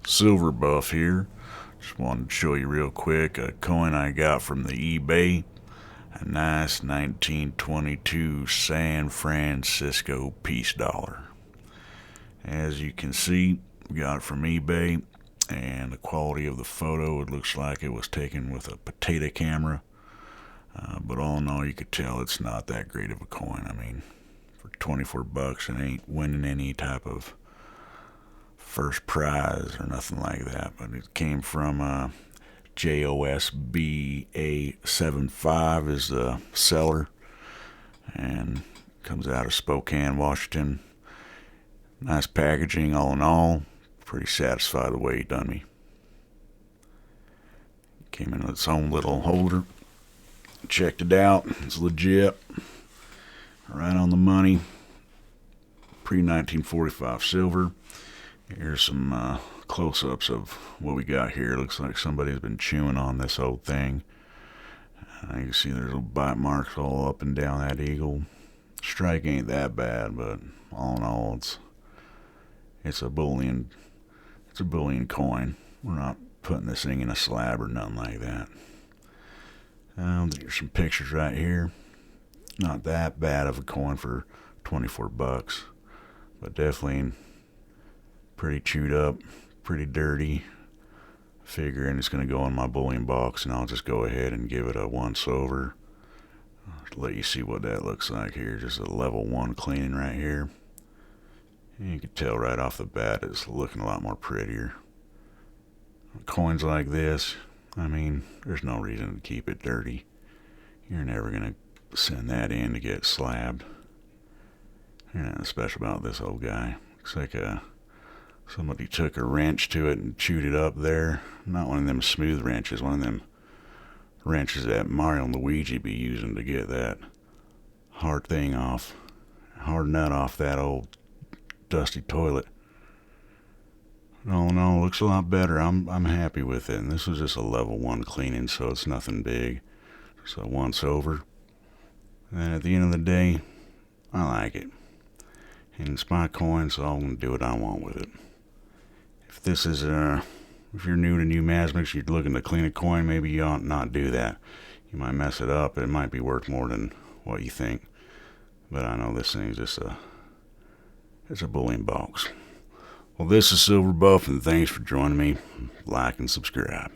Silver Buff here. Just wanted to show you real quick a coin I got from the eBay. A nice 1922 San Francisco peace dollar. As you can see, we got it from eBay, and the quality of the photo, it looks like it was taken with a potato camera. But all in all, you could tell it's not that great of a coin. I mean, for 24 bucks, it ain't winning any type of first prize or nothing like that. But it came from JOSBA75 is the seller, and comes out of Spokane, Washington. Nice packaging, all in all. Pretty satisfied the way he done me. Came in its own little holder. Checked it out. It's legit. Right on the money. Pre-1945 silver. Here's some close-ups of what we got here. Looks like somebody's been chewing on this old thing. You can see there's little bite marks all up and down that eagle. Strike ain't that bad, but all in all, it's a bullion. It's a bullion coin. We're not putting this thing in a slab or nothing like that. There's some pictures right here. Not that bad of a coin for 24 bucks, but definitely pretty chewed up, pretty dirty. Figuring it's going to go in my bullion box, and I'll just go ahead and give it a once over. Let you see what that looks like here. Just a level 1 cleaning right here. And you can tell right off the bat it's looking a lot more prettier. Coins like this, I mean, there's no reason to keep it dirty. You're never going to send that in to get slabbed. There's nothing special about this old guy. Looks like somebody took a wrench to it and chewed it up there. Not one of them smooth wrenches, one of them wrenches that Mario and Luigi be using to get that hard thing off, hard nut off that old dusty toilet. No, looks a lot better. I'm happy with it. And this was just a level 1 cleaning, so it's nothing big. So once over. And at the end of the day, I like it. And it's my coin, so I'm going to do what I want with it. If you're new to numismatics, you're looking to clean a coin, maybe you ought not do that. You might mess it up. It might be worth more than what you think. But I know this thing's just it's a bullion box. Well, this is Silver Buff, and thanks for joining me. Like and subscribe.